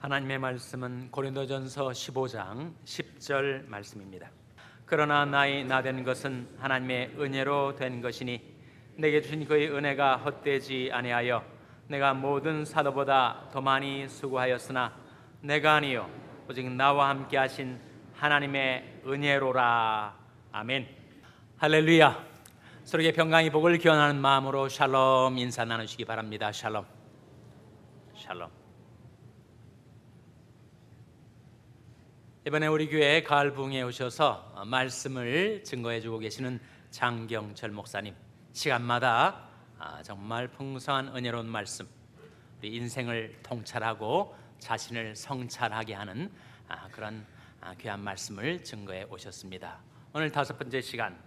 하나님의 말씀은 고린도전서 15장 10절 말씀입니다. 그러나 나의 나된 것은 하나님의 은혜로 된 것이니 내게 주신 그의 은혜가 헛되지 아니하여 내가 모든 사도보다 더 많이 수고하였으나 내가 아니요 오직 나와 함께 하신 하나님의 은혜로라. 아멘. 할렐루야. 서로에게 평강의 복을 기원하는 마음으로 샬롬 인사 나누시기 바랍니다. 샬롬. 샬롬. 이번에 우리 교회 가을 부흥에 오셔서 말씀을 증거해주고 계시는 장경철 목사님, 시간마다 정말 풍성한 은혜로운 말씀, 우리 인생을 통찰하고 자신을 성찰하게 하는 그런 귀한 말씀을 증거해 오셨습니다. 오늘 다섯 번째 시간,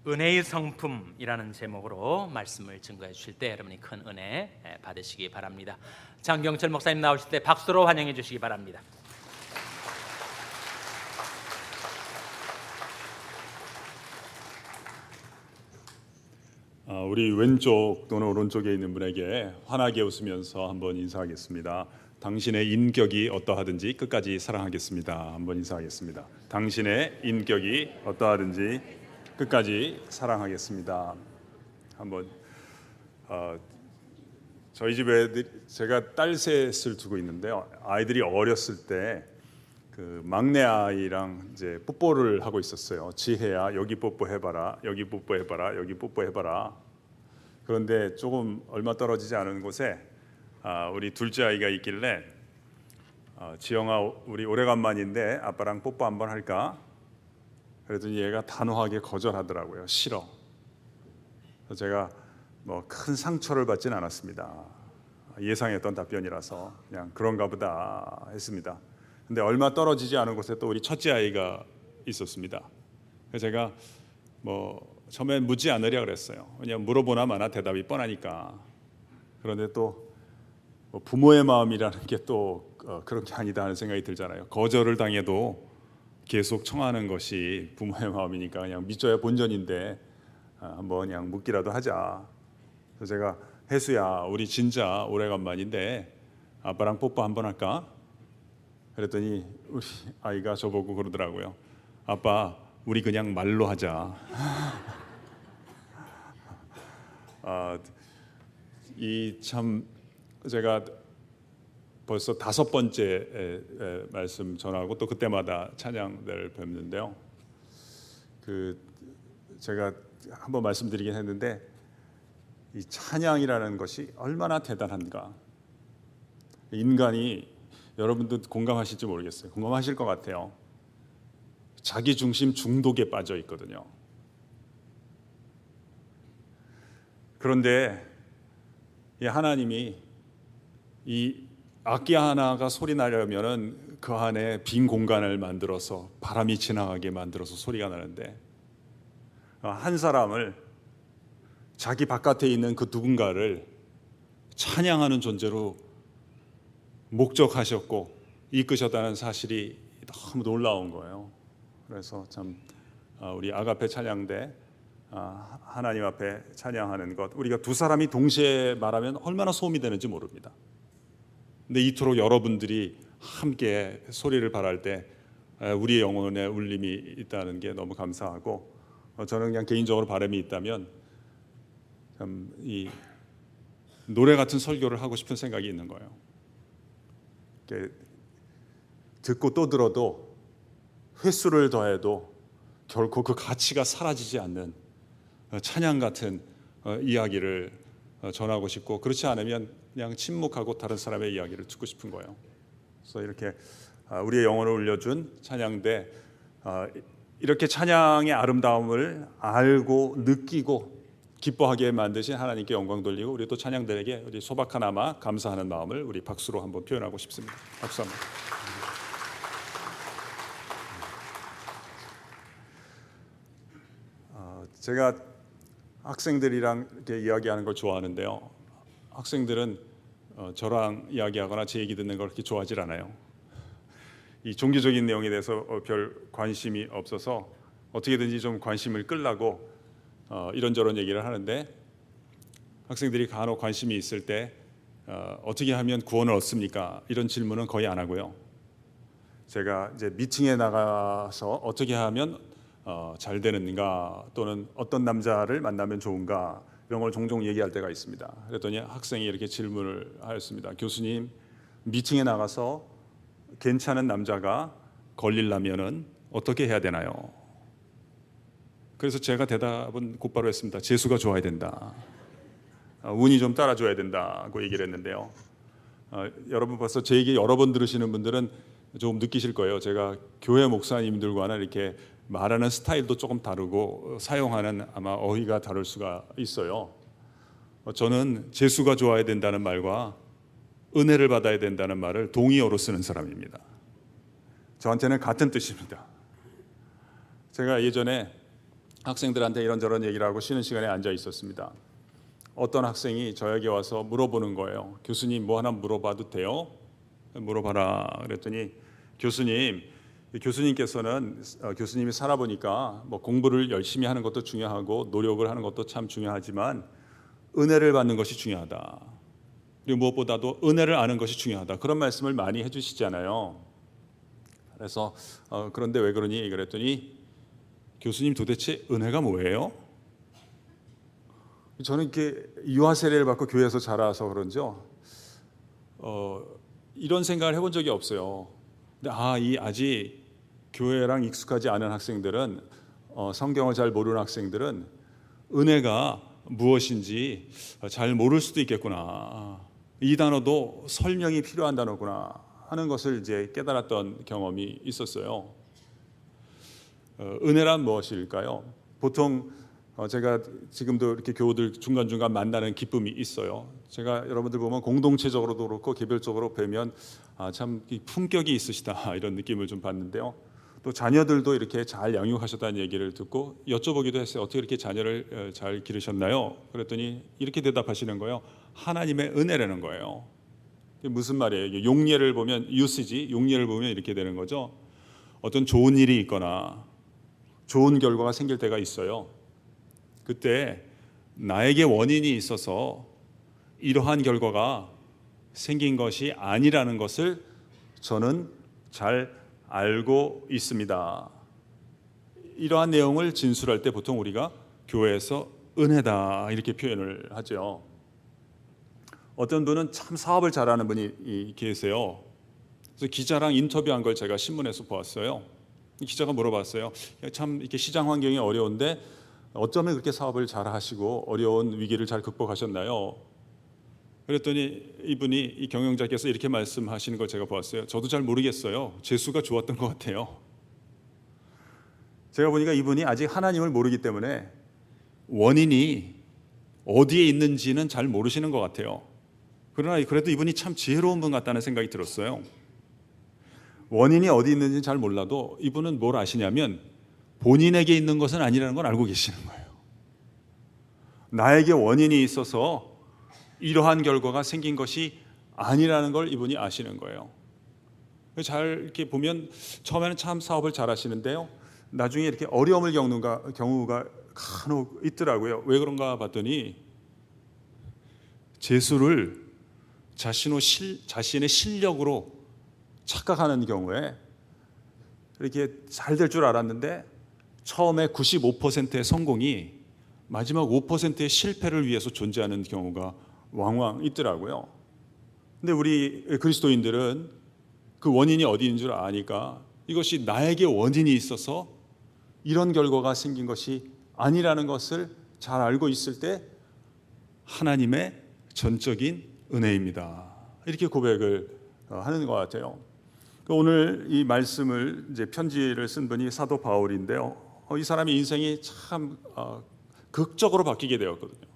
은혜의 성품이라는 제목으로 말씀을 증거해 주실 때 여러분이 큰 은혜 받으시기 바랍니다. 장경철 목사님 나오실 때 박수로 환영해 주시기 바랍니다. 우리 왼쪽 또는 오른쪽에 있는 분에게 환하게 웃으면서 한번 인사하겠습니다. 당신의 인격이 어떠하든지 끝까지 사랑하겠습니다. 한번 인사하겠습니다. 당신의 인격이 어떠하든지 끝까지 사랑하겠습니다. 한번 저희 집에 제가 딸 셋을 두고 있는데요. 아이들이 어렸을 때 그 막내 아이랑 이제 뽀뽀를 하고 있었어요. 지혜야 여기 뽀뽀해봐라, 여기 뽀뽀해봐라, 여기 뽀뽀해봐라. 그런데 조금 얼마 떨어지지 않은 곳에 우리 둘째 아이가 있길래 지영아 우리 오래간만인데 아빠랑 뽀뽀 한번 할까? 그랬더니 얘가 단호하게 거절하더라고요. 싫어. 그래서 제가 뭐 큰 상처를 받진 않았습니다. 예상했던 답변이라서 그냥 그런가 보다 했습니다. 근데 얼마 떨어지지 않은 곳에 또 우리 첫째 아이가 있었습니다. 그래서 제가 뭐 처음에 묻지 않으려 그랬어요. 왜냐하면 물어보나 마나 대답이 뻔하니까. 그런데 또 부모의 마음이라는 게 또 그런 게 아니다 하는 생각이 들잖아요. 거절을 당해도 계속 청하는 것이 부모의 마음이니까 그냥 믿져야 본전인데 한번 그냥 묻기라도 하자. 그래서 제가 혜수야 우리 진짜 오래간만인데 아빠랑 뽀뽀 한번 할까? 그랬더니 우리 아이가 저보고 그러더라고요. 아빠 우리 그냥 말로 하자. 이 참 제가 벌써 다섯 번째 말씀 전하고 또 그때마다 찬양들을 뵙는데요. 그 제가 한번 말씀드리긴 했는데 이 찬양이라는 것이 얼마나 대단한가. 인간이 여러분도 공감하실지 모르겠어요. 공감하실 것 같아요. 자기 중심 중독에 빠져 있거든요. 그런데 이 하나님이 이 악기 하나가 소리 나려면은 그 안에 빈 공간을 만들어서 바람이 지나가게 만들어서 소리가 나는데 한 사람을 자기 바깥에 있는 그 누군가를 찬양하는 존재로 목적하셨고 이끄셨다는 사실이 너무 놀라운 거예요. 그래서 참 우리 아가페 찬양대 하나님 앞에 찬양하는 것, 우리가 두 사람이 동시에 말하면 얼마나 소음이 되는지 모릅니다. 근데 이토록 여러분들이 함께 소리를 발할 때 우리의 영혼에 울림이 있다는 게 너무 감사하고, 저는 그냥 개인적으로 바람이 있다면 참 이 노래 같은 설교를 하고 싶은 생각이 있는 거예요. 듣고 또 들어도 횟수를 더해도 결코 그 가치가 사라지지 않는 찬양 같은 이야기를 전하고 싶고, 그렇지 않으면 그냥 침묵하고 다른 사람의 이야기를 듣고 싶은 거예요. 그래서 이렇게 우리의 영혼을 울려준 찬양대, 이렇게 찬양의 아름다움을 알고 느끼고 기뻐하게 만드신 하나님께 영광 돌리고, 우리 또 찬양들에게 우리 소박하나마 감사하는 마음을 우리 박수로 한번 표현하고 싶습니다. 박수 한번. 제가 학생들이랑 이렇게 이야기하는 걸 좋아하는데요. 학생들은 저랑 이야기하거나 제 얘기 듣는 걸 그렇게 좋아하질 않아요. 이 종교적인 내용에 대해서 별 관심이 없어서 어떻게든지 좀 관심을 끌려고 이런저런 얘기를 하는데, 학생들이 간혹 관심이 있을 때 어떻게 하면 구원을 얻습니까? 이런 질문은 거의 안 하고요. 제가 이제 미팅에 나가서 어떻게 하면 잘 되는가, 또는 어떤 남자를 만나면 좋은가, 이런 걸 종종 얘기할 때가 있습니다. 그랬더니 학생이 이렇게 질문을 하였습니다. 교수님, 미팅에 나가서 괜찮은 남자가 걸리려면은 어떻게 해야 되나요? 그래서 제가 대답은 곧바로 했습니다. 재수가 좋아야 된다. 운이 좀 따라줘야 된다고 얘기를 했는데요. 여러분 벌써 제 얘기 여러 번 들으시는 분들은 조금 느끼실 거예요. 제가 교회 목사님들과는 이렇게 말하는 스타일도 조금 다르고 사용하는 아마 어휘가 다를 수가 있어요. 저는 재수가 좋아야 된다는 말과 은혜를 받아야 된다는 말을 동의어로 쓰는 사람입니다. 저한테는 같은 뜻입니다. 제가 예전에 학생들한테 이런저런 얘기를 하고 쉬는 시간에 앉아 있었습니다. 어떤 학생이 저에게 와서 물어보는 거예요. 교수님, 뭐 하나 물어봐도 돼요? 물어봐라. 그랬더니 교수님께서는 교수님이 살아보니까 뭐 공부를 열심히 하는 것도 중요하고 노력을 하는 것도 참 중요하지만 은혜를 받는 것이 중요하다. 그리고 무엇보다도 은혜를 아는 것이 중요하다. 그런 말씀을 많이 해주시잖아요. 그래서 그런데 왜 그러니? 그랬더니 교수님, 도대체 은혜가 뭐예요? 저는 이렇게 유아 세례를 받고 교회에서 자라서 그런지요, 이런 생각을 해본 적이 없어요. 근데 이 아직 교회랑 익숙하지 않은 학생들은, 성경을 잘 모르는 학생들은 은혜가 무엇인지 잘 모를 수도 있겠구나. 이 단어도 설명이 필요한 단어구나 하는 것을 이제 깨달았던 경험이 있었어요. 은혜란 무엇일까요? 보통 제가 지금도 이렇게 교우들 중간중간 만나는 기쁨이 있어요. 제가 여러분들 보면 공동체적으로도 그렇고 개별적으로 뵈면 참 품격이 있으시다 이런 느낌을 좀 받는데요. 또 자녀들도 이렇게 잘 양육하셨다는 얘기를 듣고 여쭤보기도 했어요. 어떻게 이렇게 자녀를 잘 기르셨나요? 그랬더니 이렇게 대답하시는 거예요. 하나님의 은혜라는 거예요. 이게 무슨 말이에요? 용례를 보면 usage, 용례를 보면 이렇게 되는 거죠. 어떤 좋은 일이 있거나 좋은 결과가 생길 때가 있어요. 그때 나에게 원인이 있어서 이러한 결과가 생긴 것이 아니라는 것을 저는 잘 알고 있습니다. 이러한 내용을 진술할 때 보통 우리가 교회에서 은혜다 이렇게 표현을 하죠. 어떤 분은 참 사업을 잘하는 분이 계세요. 그래서 기자랑 인터뷰한 걸 제가 신문에서 보았어요. 기자가 물어봤어요. 참 이렇게 시장 환경이 어려운데 어쩌면 그렇게 사업을 잘 하시고 어려운 위기를 잘 극복하셨나요? 그랬더니 이 경영자께서 이렇게 말씀하시는 걸 제가 보았어요. 저도 잘 모르겠어요. 재수가 좋았던 것 같아요. 제가 보니까 이분이 아직 하나님을 모르기 때문에 원인이 어디에 있는지는 잘 모르시는 것 같아요. 그러나 그래도 이분이 참 지혜로운 분 같다는 생각이 들었어요. 원인이 어디 있는지 잘 몰라도 이분은 뭘 아시냐면 본인에게 있는 것은 아니라는 걸 알고 계시는 거예요. 나에게 원인이 있어서 이러한 결과가 생긴 것이 아니라는 걸 이분이 아시는 거예요. 잘 이렇게 보면 처음에는 참 사업을 잘 하시는데요. 나중에 이렇게 어려움을 겪는 경우가 간혹 있더라고요. 왜 그런가 봤더니 재수를 자신의 실력으로 착각하는 경우에 이렇게 잘 될 줄 알았는데 처음에 95%의 성공이 마지막 5%의 실패를 위해서 존재하는 경우가 왕왕 있더라고요. 근데 우리 그리스도인들은 그 원인이 어디 있는 줄 아니까 이것이 나에게 원인이 있어서 이런 결과가 생긴 것이 아니라는 것을 잘 알고 있을 때 하나님의 전적인 은혜입니다. 이렇게 고백을 하는 것 같아요. 오늘 이 말씀을 이제 편지를 쓴 분이 사도 바울인데요. 이 사람의 인생이 참 극적으로 바뀌게 되었거든요.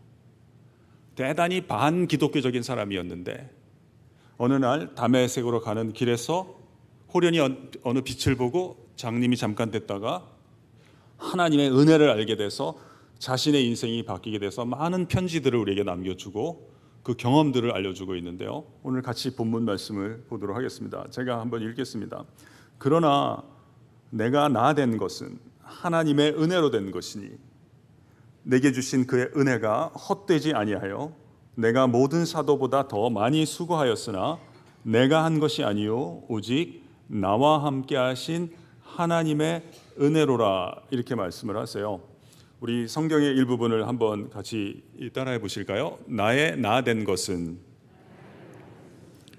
대단히 반기독교적인 사람이었는데 어느 날 다메섹으로 가는 길에서 호련히 어느 빛을 보고 장님이 잠깐 됐다가 하나님의 은혜를 알게 돼서 자신의 인생이 바뀌게 돼서 많은 편지들을 우리에게 남겨주고 그 경험들을 알려주고 있는데요. 오늘 같이 본문 말씀을 보도록 하겠습니다. 제가 한번 읽겠습니다. 그러나 내가 나 된 것은 하나님의 은혜로 된 것이니 내게 주신 그의 은혜가 헛되지 아니하여 내가 모든 사도보다 더 많이 수고하였으나 내가 한 것이 아니요 오직 나와 함께 하신 하나님의 은혜로라. 이렇게 말씀을 하세요. 우리 성경의 일부분을 한번 같이 따라해 보실까요? 나의 나 된 것은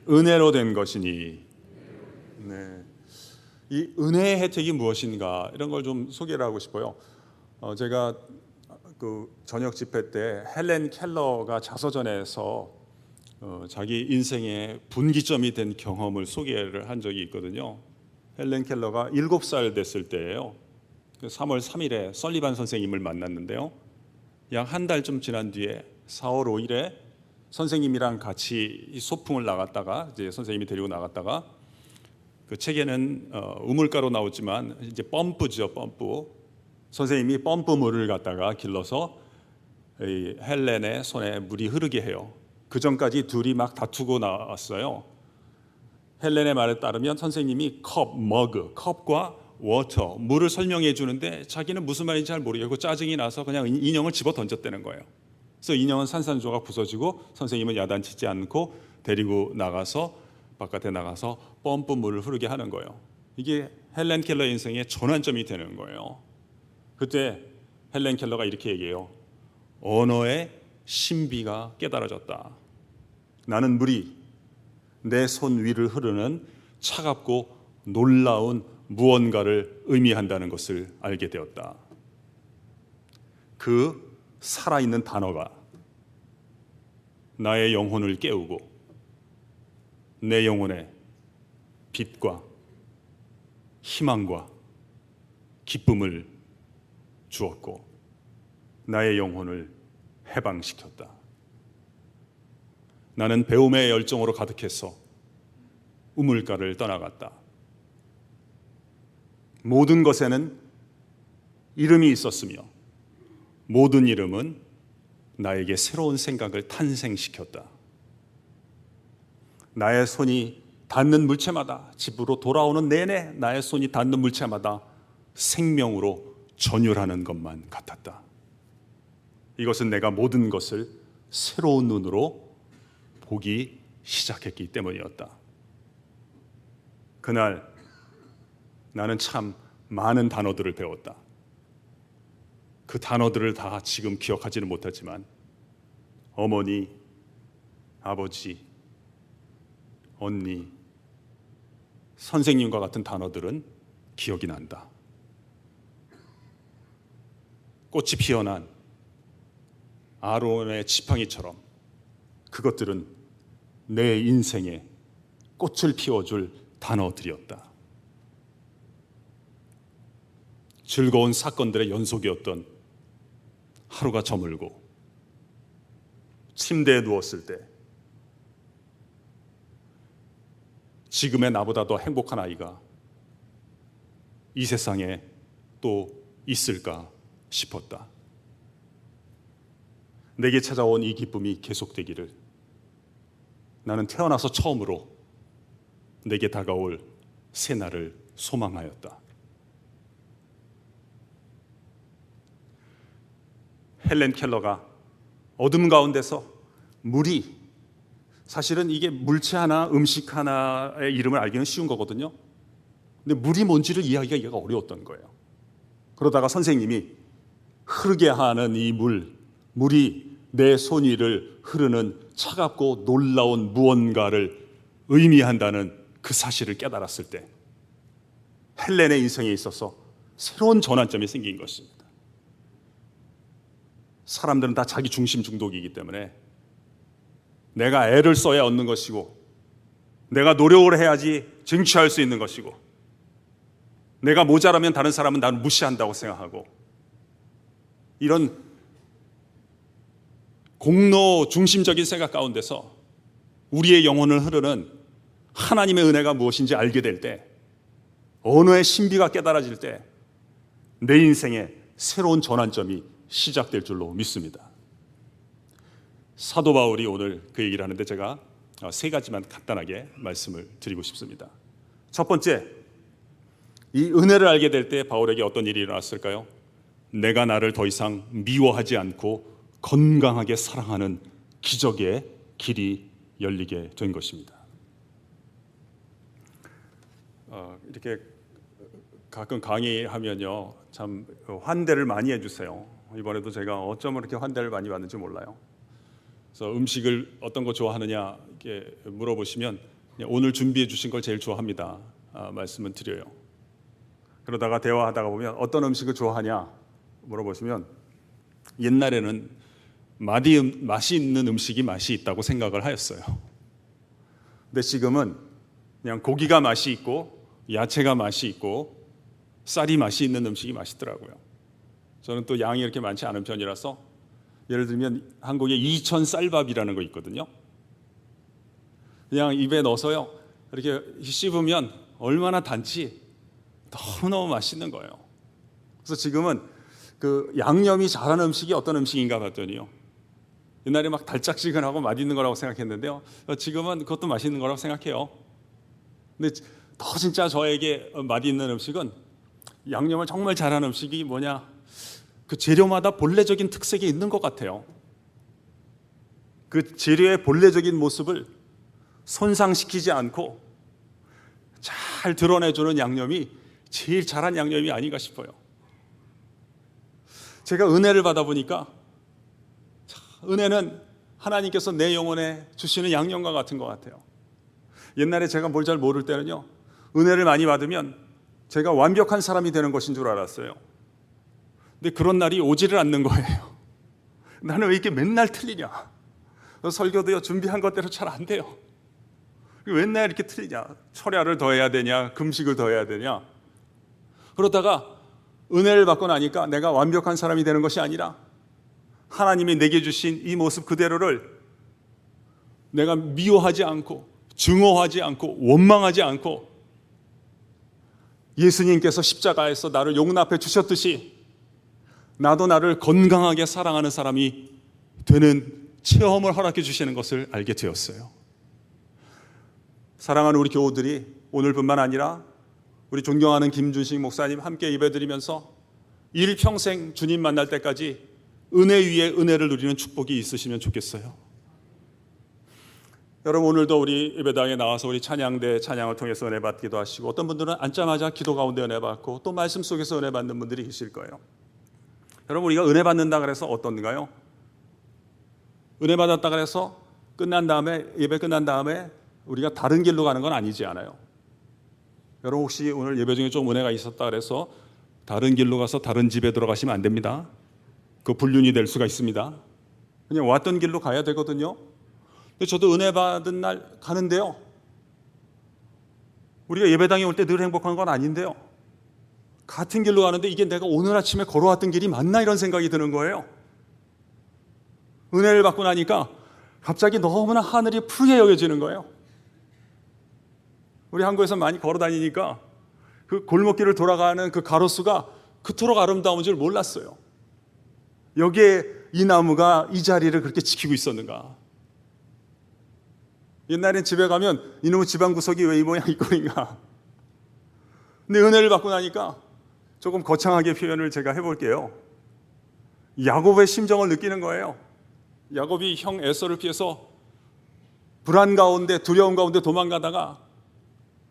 은혜로 된 것이니. 네. 이 은혜의 혜택이 무엇인가 이런 걸 좀 소개를 하고 싶어요. 제가 그 저녁 집회 때 헬렌 켈러가 자서전에서 자기 인생의 분기점이 된 경험을 소개를 한 적이 있거든요. 헬렌 켈러가 7살 됐을 때예요. 3월 3일에 설리반 선생님을 만났는데요. 약 한 달쯤 지난 뒤에 4월 5일에 선생님이랑 같이 소풍을 나갔다가 이제 선생님이 데리고 나갔다가 그 책에는 우물가로 나오지만 이제 펌프죠, 펌프. 선생님이 펌프물을 갖다가 길러서 이 헬렌의 손에 물이 흐르게 해요. 그 전까지 둘이 막 다투고 나왔어요. 헬렌의 말에 따르면 선생님이 컵과 워터, 물을 설명해 주는데 자기는 무슨 말인지 잘 모르겠고 짜증이 나서 그냥 인형을 집어 던졌다는 거예요. 그래서 인형은 산산조각 부서지고 선생님은 야단치지 않고 데리고 나가서 바깥에 나가서 펌프 물을 흐르게 하는 거예요. 이게 헬렌 켈러 인생의 전환점이 되는 거예요. 그때 헬렌 켈러가 이렇게 얘기해요. 언어의 신비가 깨달아졌다. 나는 물이 내 손 위를 흐르는 차갑고 놀라운 무언가를 의미한다는 것을 알게 되었다. 그 살아있는 단어가 나의 영혼을 깨우고 내 영혼에 빛과 희망과 기쁨을 주었고 나의 영혼을 해방시켰다. 나는 배움의 열정으로 가득해서 우물가를 떠나갔다. 모든 것에는 이름이 있었으며 모든 이름은 나에게 새로운 생각을 탄생시켰다. 나의 손이 닿는 물체마다, 집으로 돌아오는 내내 나의 손이 닿는 물체마다 생명으로 전율하는 것만 같았다. 이것은 내가 모든 것을 새로운 눈으로 보기 시작했기 때문이었다. 그날 나는 참 많은 단어들을 배웠다. 그 단어들을 다 지금 기억하지는 못하지만 어머니, 아버지, 언니, 선생님과 같은 단어들은 기억이 난다. 꽃이 피어난 아론의 지팡이처럼 그것들은 내 인생에 꽃을 피워줄 단어들이었다. 즐거운 사건들의 연속이었던 하루가 저물고 침대에 누웠을 때 지금의 나보다 더 행복한 아이가 이 세상에 또 있을까 싶었다. 내게 찾아온 이 기쁨이 계속되기를 나는 태어나서 처음으로 내게 다가올 새날을 소망하였다. 헬렌 켈러가 어둠 가운데서 물이, 사실은 이게 물체 하나, 음식 하나의 이름을 알기는 쉬운 거거든요. 근데 물이 뭔지를 이해하기가 어려웠던 거예요. 그러다가 선생님이 흐르게 하는 이 물이 내 손 위를 흐르는 차갑고 놀라운 무언가를 의미한다는 그 사실을 깨달았을 때 헬렌의 인생에 있어서 새로운 전환점이 생긴 것입니다. 사람들은 다 자기 중심 중독이기 때문에 내가 애를 써야 얻는 것이고 내가 노력을 해야지 쟁취할 수 있는 것이고 내가 모자라면 다른 사람은 나를 무시한다고 생각하고 이런 공로 중심적인 생각 가운데서 우리의 영혼을 흐르는 하나님의 은혜가 무엇인지 알게 될 때, 언어의 신비가 깨달아질 때 내 인생에 새로운 전환점이 시작될 줄로 믿습니다. 사도 바울이 오늘 그 얘기를 하는데 제가 세 가지만 간단하게 말씀을 드리고 싶습니다. 첫 번째, 이 은혜를 알게 될 때 바울에게 어떤 일이 일어났을까요? 내가 나를 더 이상 미워하지 않고 건강하게 사랑하는 기적의 길이 열리게 된 것입니다. 이렇게 가끔 강의하면요, 참 환대를 많이 해주세요. 이번에도 제가 어쩜 그렇게 환대를 많이 받는지 몰라요. 그래서 음식을 어떤 거 좋아하느냐 이렇게 물어보시면 오늘 준비해 주신 걸 제일 좋아합니다. 말씀은 드려요. 그러다가 대화하다가 보면 어떤 음식을 좋아하냐 물어보시면 옛날에는 맛이 있는 음식이 맛이 있다고 생각을 하였어요. 근데 지금은 그냥 고기가 맛이 있고 야채가 맛이 있고 쌀이 맛이 있는 음식이 맛있더라고요. 저는 또 양이 이렇게 많지 않은 편이라서 예를 들면 한국에 이천 쌀밥이라는 거 있거든요. 그냥 입에 넣어서요 이렇게 씹으면 얼마나 단지 너무너무 맛있는 거예요. 그래서 지금은 그 양념이 잘한 음식이 어떤 음식인가 봤더니요, 옛날에 막 달짝지근하고 맛있는 거라고 생각했는데요, 지금은 그것도 맛있는 거라고 생각해요. 근데 더 진짜 저에게 맛있는 음식은 양념을 정말 잘한 음식이 뭐냐, 그 재료마다 본래적인 특색이 있는 것 같아요. 그 재료의 본래적인 모습을 손상시키지 않고 잘 드러내주는 양념이 제일 잘한 양념이 아닌가 싶어요. 제가 은혜를 받아 보니까 은혜는 하나님께서 내 영혼에 주시는 양념과 같은 것 같아요. 옛날에 제가 뭘 잘 모를 때는요, 은혜를 많이 받으면 제가 완벽한 사람이 되는 것인 줄 알았어요. 근데 그런 날이 오지를 않는 거예요. 나는 왜 이렇게 맨날 틀리냐? 설교도요 준비한 것대로 잘 안 돼요. 맨날 이렇게 틀리냐? 철야를 더 해야 되냐? 금식을 더 해야 되냐? 그러다가 은혜를 받고 나니까 내가 완벽한 사람이 되는 것이 아니라 하나님이 내게 주신 이 모습 그대로를 내가 미워하지 않고 증오하지 않고 원망하지 않고 예수님께서 십자가에서 나를 용납해 주셨듯이 나도 나를 건강하게 사랑하는 사람이 되는 체험을 허락해 주시는 것을 알게 되었어요. 사랑하는 우리 교우들이 오늘뿐만 아니라 우리 존경하는 김준식 목사님 함께 예배드리면서 일평생 주님 만날 때까지 은혜 위에 은혜를 누리는 축복이 있으시면 좋겠어요. 여러분, 오늘도 우리 예배당에 나와서 우리 찬양대 찬양을 통해서 은혜 받기도 하시고, 어떤 분들은 앉자마자 기도 가운데 은혜 받고 또 말씀 속에서 은혜 받는 분들이 계실 거예요. 여러분, 우리가 은혜 받는다 그래서 어떤가요? 은혜 받았다 그래서 끝난 다음에, 예배 끝난 다음에 우리가 다른 길로 가는 건 아니지 않아요. 여러분, 혹시 오늘 예배 중에 좀 은혜가 있었다 그래서 다른 길로 가서 다른 집에 들어가시면 안 됩니다. 그 불륜이 될 수가 있습니다. 그냥 왔던 길로 가야 되거든요. 근데 저도 은혜 받은 날 가는데요, 우리가 예배당에 올 때 늘 행복한 건 아닌데요, 같은 길로 가는데 이게 내가 오늘 아침에 걸어왔던 길이 맞나 이런 생각이 드는 거예요. 은혜를 받고 나니까 갑자기 너무나 하늘이 푸르게 여겨지는 거예요. 우리 한국에서 많이 걸어 다니니까 그 골목길을 돌아가는 그 가로수가 그토록 아름다운 줄 몰랐어요. 여기에 이 나무가 이 자리를 그렇게 지키고 있었는가. 옛날엔 집에 가면 이놈의 집안 구석이 왜 이 모양 이 꼴인가. 근데 은혜를 받고 나니까 조금 거창하게 표현을 제가 해볼게요. 야곱의 심정을 느끼는 거예요. 야곱이 형 에서를 피해서 불안 가운데, 두려움 가운데 도망가다가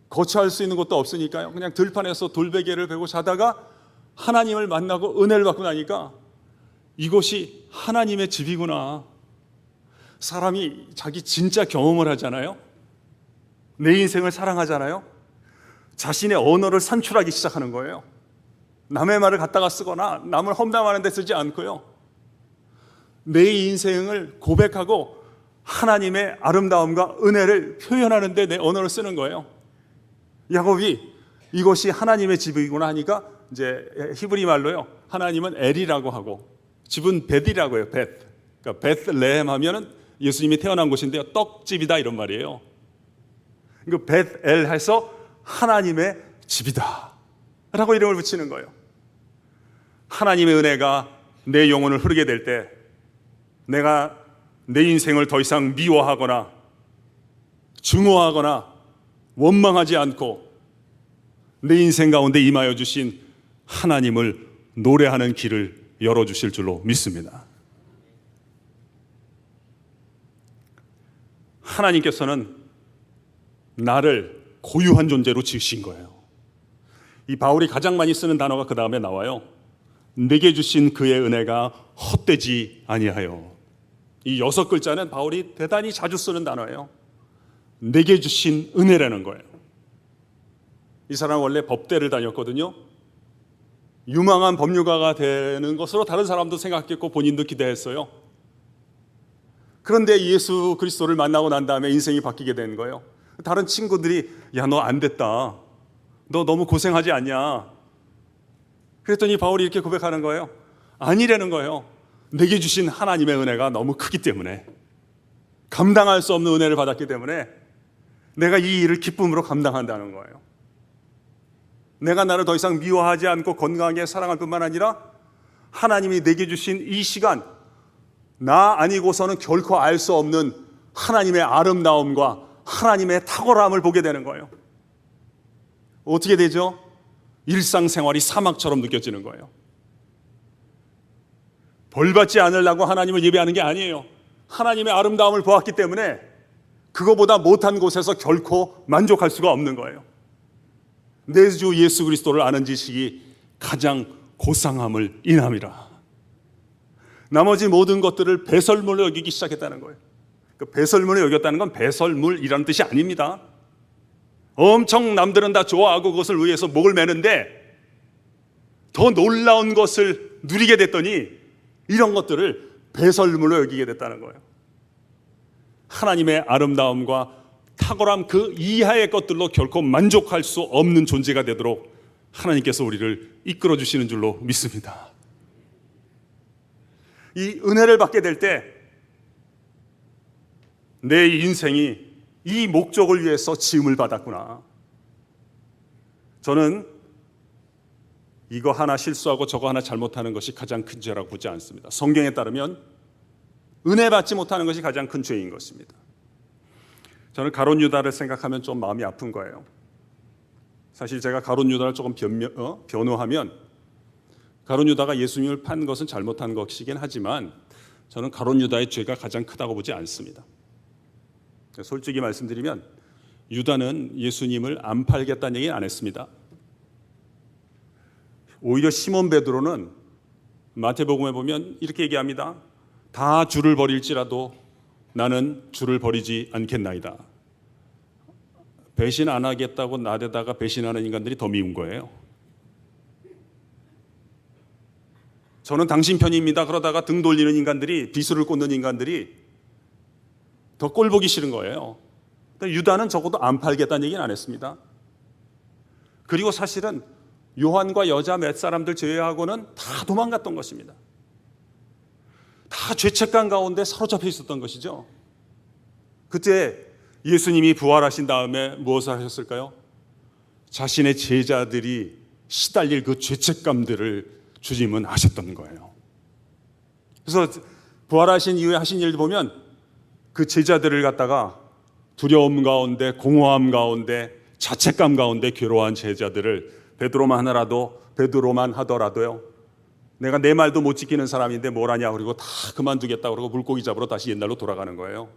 거처할 수 있는 곳도 없으니까요, 그냥 들판에서 돌베개를 베고 자다가 하나님을 만나고 은혜를 받고 나니까 이곳이 하나님의 집이구나. 사람이 자기 진짜 경험을 하잖아요. 내 인생을 사랑하잖아요. 자신의 언어를 산출하기 시작하는 거예요. 남의 말을 갖다가 쓰거나 남을 험담하는 데 쓰지 않고요, 내 인생을 고백하고 하나님의 아름다움과 은혜를 표현하는 데 내 언어를 쓰는 거예요. 야곱이 이것이 하나님의 집이구나 하니까 이제 히브리 말로요, 하나님은 엘이라고 하고 집은 벳이라고 해요. 벳. 그러니까 벳레헴 하면은 예수님이 태어난 곳인데요, 떡집이다 이런 말이에요. 그 벳엘 해서 하나님의 집이다 라고 이름을 붙이는 거예요. 하나님의 은혜가 내 영혼을 흐르게 될 때 내가 내 인생을 더 이상 미워하거나 증오하거나 원망하지 않고 내 인생 가운데 임하여 주신 하나님을 노래하는 길을 열어주실 줄로 믿습니다. 하나님께서는 나를 고유한 존재로 지으신 거예요. 이 바울이 가장 많이 쓰는 단어가 그 다음에 나와요. 내게 주신 그의 은혜가 헛되지 아니하여. 이 6글자는 바울이 대단히 자주 쓰는 단어예요. 내게 주신 은혜라는 거예요. 이 사람은 원래 법대를 다녔거든요. 유망한 법률가가 되는 것으로 다른 사람도 생각했고 본인도 기대했어요. 그런데 예수 그리스도를 만나고 난 다음에 인생이 바뀌게 된 거예요. 다른 친구들이 야, 너 안 됐다. 너 너무 고생하지 않냐. 그랬더니 바울이 이렇게 고백하는 거예요. 아니라는 거예요. 내게 주신 하나님의 은혜가 너무 크기 때문에, 감당할 수 없는 은혜를 받았기 때문에 내가 이 일을 기쁨으로 감당한다는 거예요. 내가 나를 더 이상 미워하지 않고 건강하게 사랑할 뿐만 아니라 하나님이 내게 주신 이 시간, 나 아니고서는 결코 알 수 없는 하나님의 아름다움과 하나님의 탁월함을 보게 되는 거예요. 어떻게 되죠? 일상생활이 사막처럼 느껴지는 거예요. 벌받지 않으려고 하나님을 예배하는 게 아니에요. 하나님의 아름다움을 보았기 때문에 그거보다 못한 곳에서 결코 만족할 수가 없는 거예요. 내 주 예수 그리스도를 아는 지식이 가장 고상함을 인함이라. 나머지 모든 것들을 배설물로 여기기 시작했다는 거예요. 그 배설물로 여겼다는 건 배설물이라는 뜻이 아닙니다. 엄청 남들은 다 좋아하고 그것을 위해서 목을 매는데 더 놀라운 것을 누리게 됐더니 이런 것들을 배설물로 여기게 됐다는 거예요. 하나님의 아름다움과 탁월함 그 이하의 것들로 결코 만족할 수 없는 존재가 되도록 하나님께서 우리를 이끌어 주시는 줄로 믿습니다. 이 은혜를 받게 될 때 내 인생이 이 목적을 위해서 지음을 받았구나. 저는 이거 하나 실수하고 저거 하나 잘못하는 것이 가장 큰 죄라고 보지 않습니다. 성경에 따르면 은혜 받지 못하는 것이 가장 큰 죄인 것입니다. 저는 가룟 유다를 생각하면 좀 마음이 아픈 거예요. 사실 제가 가룟 유다를 조금 변호하면 가룟 유다가 예수님을 판 것은 잘못한 것이긴 하지만 저는 가룟 유다의 죄가 가장 크다고 보지 않습니다. 솔직히 말씀드리면 유다는 예수님을 안 팔겠다는 얘기는 안 했습니다. 오히려 시몬 베드로는 마태복음에 보면 이렇게 얘기합니다. 다 주를 버릴지라도 나는 주를 버리지 않겠나이다. 배신 안 하겠다고 나대다가 배신하는 인간들이 더 미운 거예요. 저는 당신 편입니다. 그러다가 등 돌리는 인간들이, 비수를 꽂는 인간들이 더 꼴 보기 싫은 거예요. 유다는 적어도 안 팔겠다는 얘기는 안 했습니다. 그리고 사실은 요한과 여자 몇 사람들 제외하고는 다 도망갔던 것입니다. 다 죄책감 가운데 사로잡혀 있었던 것이죠. 그때 예수님이 부활하신 다음에 무엇을 하셨을까요? 자신의 제자들이 시달릴 그 죄책감들을 주님은 아셨던 거예요. 그래서 부활하신 이후에 하신 일을 보면 그 제자들을 갖다가 두려움 가운데, 공허함 가운데, 자책감 가운데 괴로워한 제자들을 베드로만 하더라도요. 내가 내 말도 못 지키는 사람인데 뭘 하냐, 그리고 다 그만두겠다 그러고 물고기 잡으러 다시 옛날로 돌아가는 거예요.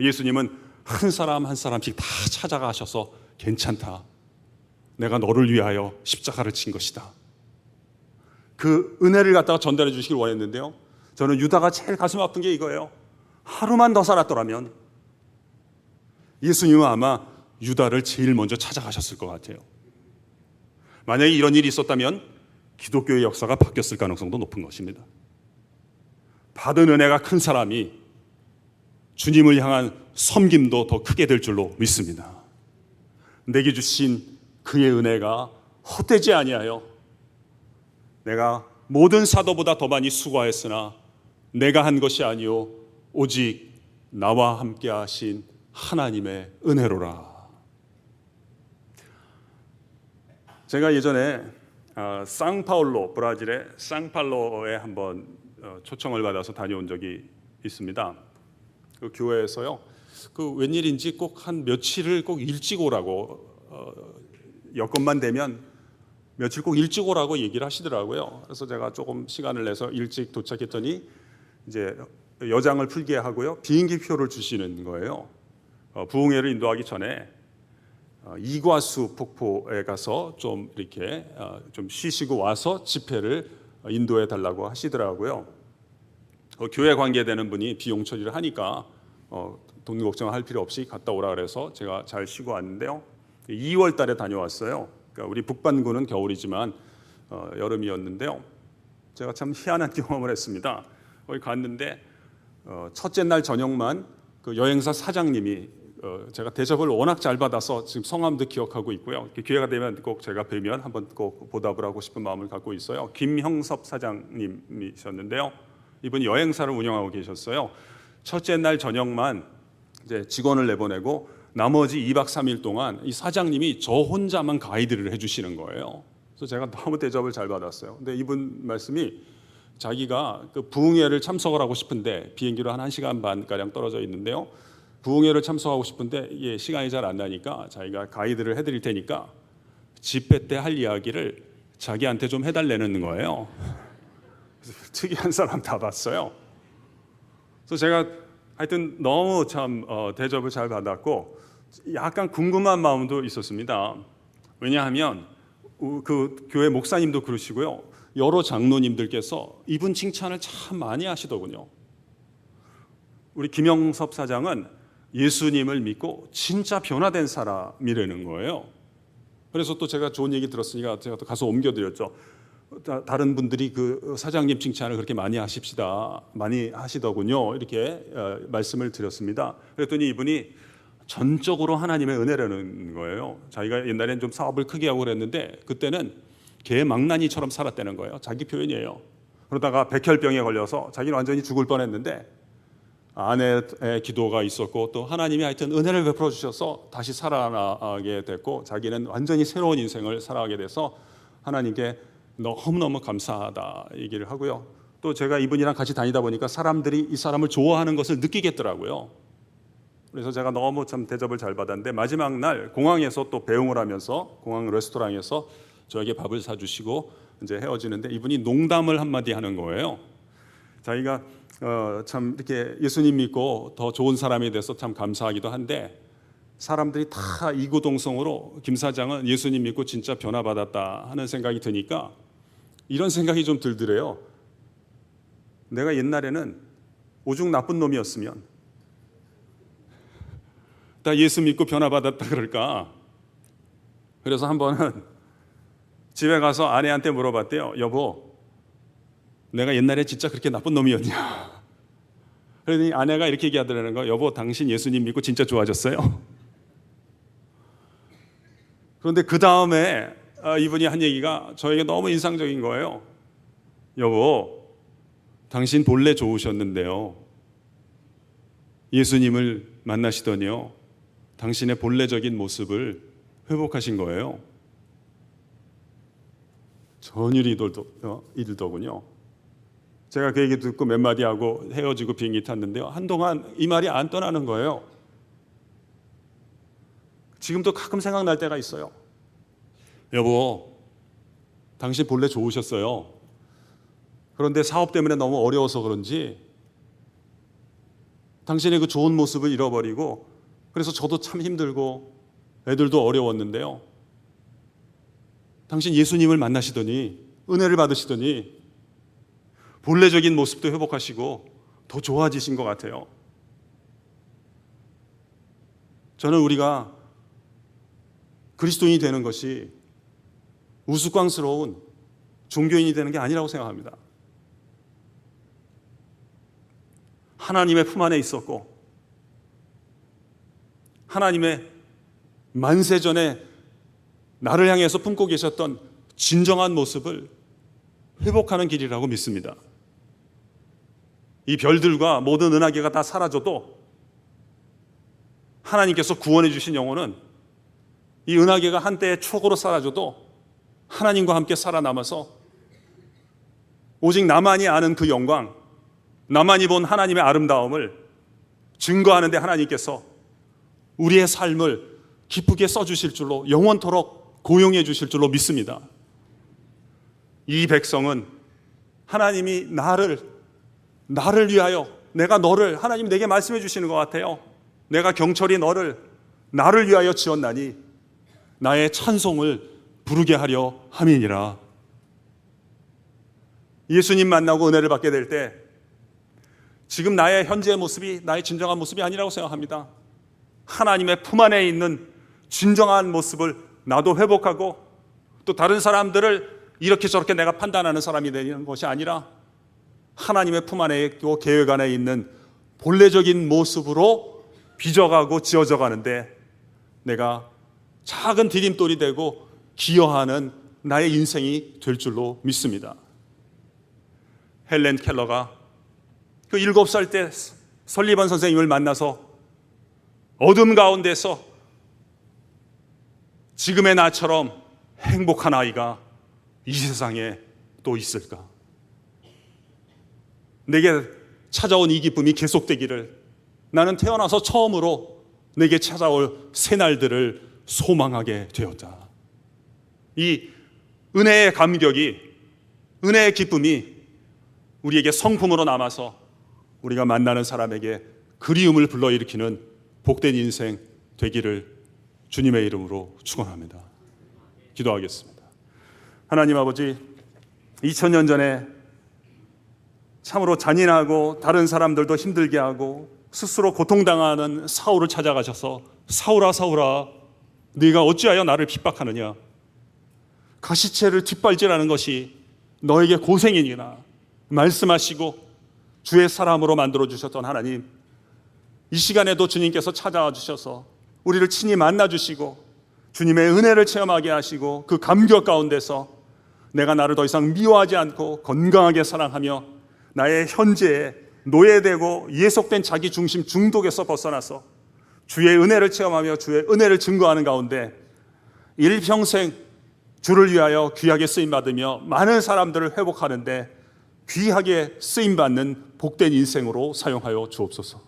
예수님은 한 사람 한 사람씩 다 찾아가셔서 괜찮다. 내가 너를 위하여 십자가를 친 것이다. 그 은혜를 갖다가 전달해 주시길 원했는데요. 저는 유다가 제일 가슴 아픈 게 이거예요. 하루만 더 살았더라면 예수님은 아마 유다를 제일 먼저 찾아가셨을 것 같아요. 만약에 이런 일이 있었다면 기독교의 역사가 바뀌었을 가능성도 높은 것입니다. 받은 은혜가 큰 사람이 주님을 향한 섬김도 더 크게 될 줄로 믿습니다. 내게 주신 그의 은혜가 헛되지 아니하여 내가 모든 사도보다 더 많이 수고하였으나 내가 한 것이 아니요 오직 나와 함께 하신 하나님의 은혜로라. 제가 예전에 상파울로, 브라질의 상파울로에 한번 초청을 받아서 다녀온 적이 있습니다. 그 교회에서요. 그 웬일인지 꼭 한 며칠을 꼭 일찍 오라고 여건만 되면 며칠 꼭 일찍 오라고 얘기를 하시더라고요. 그래서 제가 조금 시간을 내서 일찍 도착했더니 이제 여장을 풀게 하고요, 비행기 표를 주시는 거예요. 부흥회를 인도하기 전에 이과수 폭포에 가서 좀 이렇게 좀 쉬시고 와서 집회를 인도해 달라고 하시더라고요. 교회 관계되는 분이 비용 처리를 하니까 돈 걱정할 필요 없이 갔다 오라 그래서 제가 잘 쉬고 왔는데요. 2월 달에 다녀왔어요. 그러니까 우리 북반구는 겨울이지만 여름이었는데요. 제가 참 희한한 경험을 했습니다. 거기 갔는데 첫째 날 저녁만 그 여행사 사장님이 제가 대접을 워낙 잘 받아서 지금 성함도 기억하고 있고요. 기회가 되면 꼭 제가 뵈면 한번 꼭 보답을 하고 싶은 마음을 갖고 있어요. 김형섭 사장님이셨는데요. 이분이 여행사를 운영하고 계셨어요. 첫째 날 저녁만 이제 직원을 내보내고 나머지 2박 3일 동안 이 사장님이 저 혼자만 가이드를 해주시는 거예요. 그래서 제가 너무 대접을 잘 받았어요. 근데 이분 말씀이 자기가 그 부흥회를 참석을 하고 싶은데 비행기로 한 1시간 반 가량 떨어져 있는데요. 부흥회를 참석하고 싶은데 이게 시간이 잘 안 나니까 자기가 가이드를 해드릴 테니까 집회 때 할 이야기를 자기한테 좀 해달라는 거예요. 그래서 특이한 사람 다 봤어요. 그래서 제가 하여튼 너무 참 대접을 잘 받았고 약간 궁금한 마음도 있었습니다. 왜냐하면 그 교회 목사님도 그러시고요, 여러 장로님들께서 이분 칭찬을 참 많이 하시더군요. 우리 김영섭 사장은 예수님을 믿고 진짜 변화된 사람이라는 거예요. 그래서 또 제가 좋은 얘기 들었으니까 제가 또 가서 옮겨드렸죠. 다른 분들이 그 사장님 칭찬을 그렇게 많이 하시더군요. 이렇게 말씀을 드렸습니다. 그랬더니 이분이 전적으로 하나님의 은혜라는 거예요. 자기가 옛날엔 좀 사업을 크게 하고 그랬는데 그때는 개망나니처럼 살았다는 거예요. 자기 표현이에요. 그러다가 백혈병에 걸려서 자기는 완전히 죽을 뻔했는데 아내의 기도가 있었고 또 하나님이 하여튼 은혜를 베풀어 주셔서 다시 살아나게 됐고 자기는 완전히 새로운 인생을 살아가게 돼서 하나님께 너무너무 감사하다 얘기를 하고요. 또 제가 이분이랑 같이 다니다 보니까 사람들이 이 사람을 좋아하는 것을 느끼겠더라고요. 그래서 제가 너무 참 대접을 잘 받았는데 마지막 날 공항에서 또 배웅을 하면서 공항 레스토랑에서 저에게 밥을 사주시고 이제 헤어지는데 이분이 농담을 한마디 하는 거예요. 자기가 참 이렇게 예수님 믿고 더 좋은 사람이 돼서 참 감사하기도 한데 사람들이 다 이구동성으로 김 사장은 예수님 믿고 진짜 변화받았다 하는 생각이 드니까 이런 생각이 좀 들더래요. 내가 옛날에는 오죽 나쁜 놈이었으면 나 예수 믿고 변화받았다 그럴까. 그래서 한 번은 집에 가서 아내한테 물어봤대요. 여보, 내가 옛날에 진짜 그렇게 나쁜 놈이었냐. 그러더니 아내가 이렇게 얘기하더라는 거. 여보, 당신 예수님 믿고 진짜 좋아졌어요. 그런데 그 다음에 이분이 한 얘기가 저에게 너무 인상적인 거예요. 여보, 당신 본래 좋으셨는데요, 예수님을 만나시더니요, 당신의 본래적인 모습을 회복하신 거예요. 전율이 일더군요. 제가 그 얘기 듣고 몇 마디 하고 헤어지고 비행기 탔는데요, 한동안 이 말이 안 떠나는 거예요. 지금도 가끔 생각날 때가 있어요. 여보, 당신 본래 좋으셨어요. 그런데 사업 때문에 너무 어려워서 그런지 당신의 그 좋은 모습을 잃어버리고, 그래서 저도 참 힘들고 애들도 어려웠는데요, 당신 예수님을 만나시더니 은혜를 받으시더니 본래적인 모습도 회복하시고 더 좋아지신 것 같아요. 저는 우리가 그리스도인이 되는 것이 우스꽝스러운 종교인이 되는 게 아니라고 생각합니다. 하나님의 품 안에 있었고 하나님의 만세전에 나를 향해서 품고 계셨던 진정한 모습을 회복하는 길이라고 믿습니다. 이 별들과 모든 은하계가 다 사라져도 하나님께서 구원해 주신 영혼은 이 은하계가 한때의 추억으로 사라져도 하나님과 함께 살아남아서 오직 나만이 아는 그 영광, 나만이 본 하나님의 아름다움을 증거하는데 하나님께서 우리의 삶을 기쁘게 써주실 줄로, 영원토록 고용해 주실 줄로 믿습니다. 이 백성은 하나님이 나를 위하여 내가 너를, 하나님 내게 말씀해 주시는 것 같아요. 내가 경철이 너를 나를 위하여 지었나니 나의 찬송을 부르게 하려 함이니라. 예수님 만나고 은혜를 받게 될 때 지금 나의 현재의 모습이 나의 진정한 모습이 아니라고 생각합니다. 하나님의 품 안에 있는 진정한 모습을 나도 회복하고 또 다른 사람들을 이렇게 저렇게 내가 판단하는 사람이 되는 것이 아니라 하나님의 품 안에 있고 계획 안에 있는 본래적인 모습으로 빚어가고 지어져 가는데 내가 작은 디딤돌이 되고 기여하는 나의 인생이 될 줄로 믿습니다. 헬렌 켈러가 그 7살 때 설리번 선생님을 만나서 어둠 가운데서 지금의 나처럼 행복한 아이가 이 세상에 또 있을까? 내게 찾아온 이 기쁨이 계속되기를, 나는 태어나서 처음으로 내게 찾아올 새날들을 소망하게 되었다. 이 은혜의 감격이, 은혜의 기쁨이 우리에게 성품으로 남아서 우리가 만나는 사람에게 그리움을 불러일으키는 복된 인생 되기를 주님의 이름으로 축원합니다. 기도하겠습니다. 하나님 아버지, 2000년 전에 참으로 잔인하고 다른 사람들도 힘들게 하고 스스로 고통당하는 사울을 찾아가셔서 사울아 사울아 네가 어찌하여 나를 핍박하느냐, 가시체를 뒷발질하는 것이 너에게 고생이니라 말씀하시고 주의 사람으로 만들어주셨던 하나님, 이 시간에도 주님께서 찾아와 주셔서 우리를 친히 만나주시고 주님의 은혜를 체험하게 하시고 그 감격 가운데서 내가 나를 더 이상 미워하지 않고 건강하게 사랑하며 나의 현재에 노예되고 예속된 자기 중심 중독에서 벗어나서 주의 은혜를 체험하며 주의 은혜를 증거하는 가운데 일평생 주를 위하여 귀하게 쓰임받으며 많은 사람들을 회복하는데 귀하게 쓰임받는 복된 인생으로 사용하여 주옵소서.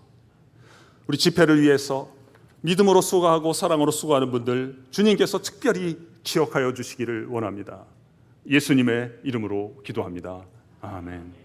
우리 집회를 위해서 믿음으로 수고하고 사랑으로 수고하는 분들 주님께서 특별히 기억하여 주시기를 원합니다. 예수님의 이름으로 기도합니다. 아멘.